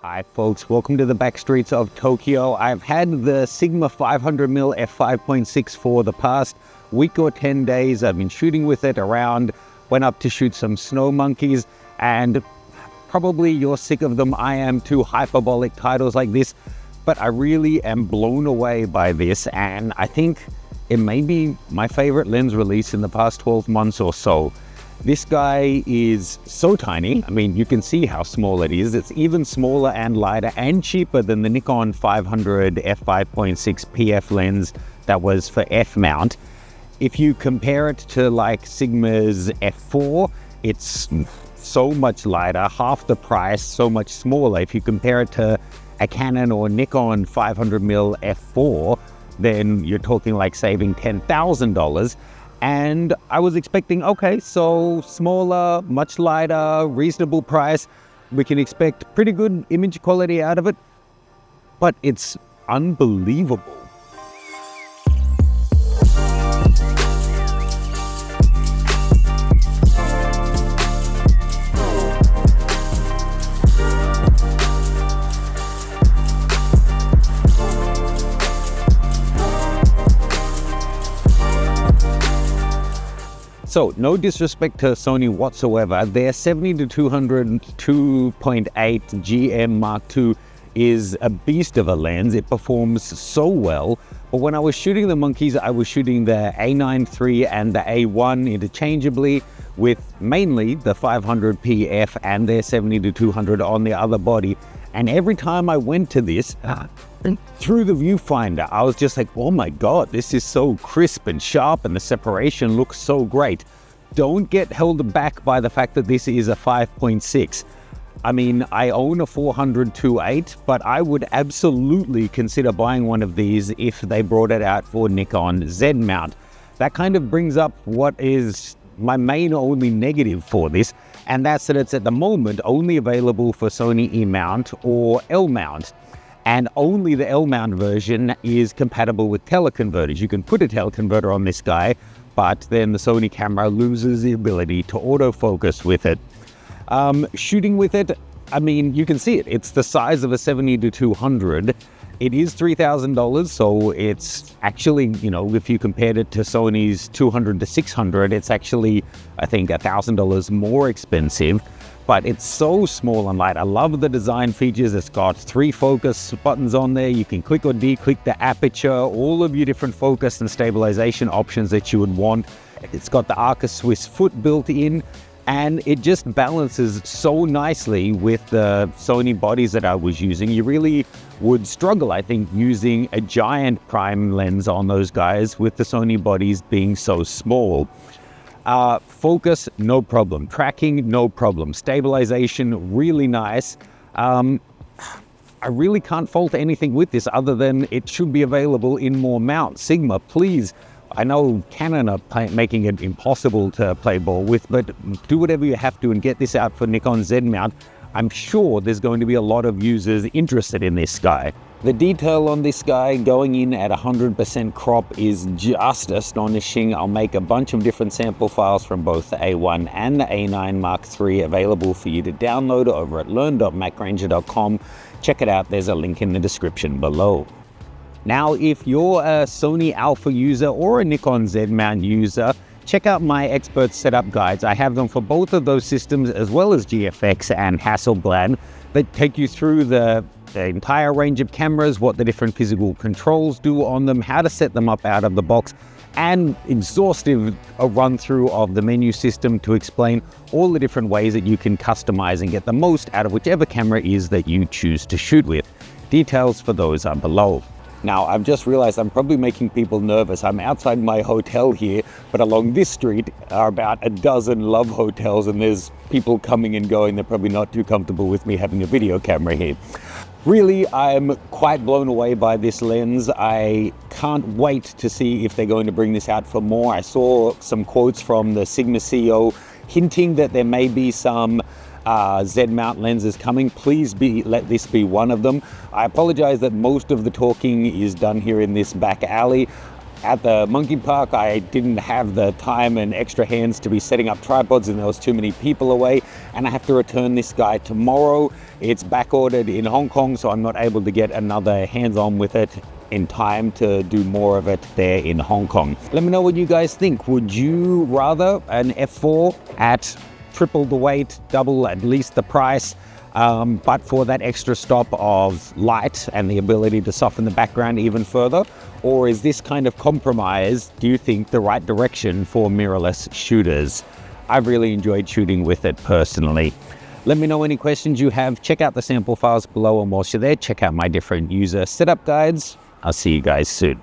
Hi folks, welcome to the back streets of Tokyo. I've had the Sigma 500mm f5.6 for the past week or 10 days. I've been shooting with it around, went up to shoot some snow monkeys, and probably you're sick of them. I am too, hyperbolic titles like this, but I really am blown away by this, and I think it may be my favorite lens release in the past 12 months or so. This guy is so tiny. I mean, you can see how small it is. It's even smaller and lighter and cheaper than the Nikon 500 f5.6 PF lens that was for F-mount. If you compare it to like Sigma's f4, it's so much lighter, half the price, so much smaller. If you compare it to a Canon or Nikon 500mm f4, then you're talking like saving $10,000. And I was expecting, okay, so smaller, much lighter, reasonable price. We can expect pretty good image quality out of it, but it's unbelievable. So, no disrespect to Sony whatsoever, their 70-200 2.8 GM Mark II is a beast of a lens. It performs so well, but when I was shooting the monkeys, I was shooting the A9 III and the A1 interchangeably with mainly the 500 PF and their 70-200 on the other body. And every time I went to this, through the viewfinder, I was just like, oh my God, this is so crisp and sharp and the separation looks so great. Don't get held back by the fact that this is a 5.6. I mean, I own a 400 2.8, but I would absolutely consider buying one of these if they brought it out for Nikon Z mount. That kind of brings up what is my main only negative for this, and that's that it's at the moment only available for Sony E mount or L mount. And only the L mount version is compatible with teleconverters. You can put a teleconverter on this guy, but then the Sony camera loses the ability to autofocus with it. Shooting with it, I mean, you can see it. It's the size of a 70-200. It is $3,000, so it's actually, you know, if you compared it to Sony's 200-600, it's actually, I think, $1,000 more expensive. But it's so small and light. I love the design features. It's got 3 focus buttons on there. You can click or de-click the aperture, all of your different focus and stabilization options that you would want. It's got the Arca Swiss foot built in, and it just balances so nicely with the Sony bodies that I was using. You really would struggle, I think, using a giant prime lens on those guys with the Sony bodies being so small. Focus, no problem. Tracking, no problem. Stabilization, really nice. I really can't fault anything with this other than it should be available in more mounts. Sigma, please. I know Canon are making it impossible to play ball with, but do whatever you have to and get this out for Nikon Z mount. I'm sure there's going to be a lot of users interested in this guy. The detail on this guy going in at 100% crop is just astonishing. I'll make a bunch of different sample files from both the A1 and the A9 Mark III available for you to download over at learn.macgranger.com. Check it out, there's a link in the description below. Now, if you're a Sony Alpha user or a Nikon Z mount user, check out my expert setup guides. I have them for both of those systems as well as GFX and Hasselblad that take you through the entire range of cameras, what the different physical controls do on them, how to set them up out of the box, and exhaustive run through of the menu system to explain all the different ways that you can customize and get the most out of whichever camera is that you choose to shoot with. Details for those are below. Now, I've just realized I'm probably making people nervous. I'm outside my hotel here, but along this street are about a dozen love hotels, and there's people coming and going. They're probably not too comfortable with me having a video camera here. Really, I'm quite blown away by this lens. I can't wait to see if they're going to bring this out for more. I saw some quotes from the Sigma CEO hinting that there may be some Z mount lenses coming. Please let this be one of them. I apologize that most of the talking is done here in this back alley. At the monkey park, I didn't have the time and extra hands to be setting up tripods, and there was too many people away, and I have to return this guy tomorrow. It's back ordered in Hong Kong, so I'm not able to get another hands-on with it in time to do more of it there in Hong Kong. Let me know what you guys think. Would you rather an F4 at triple the weight, double at least the price, but for that extra stop of light and the ability to soften the background even further? Or is this kind of compromise, do you think, the right direction for mirrorless shooters? I've really enjoyed shooting with it personally. Let me know any questions you have. Check out the sample files below, and whilst you're there, check out my different user setup guides. I'll see you guys soon.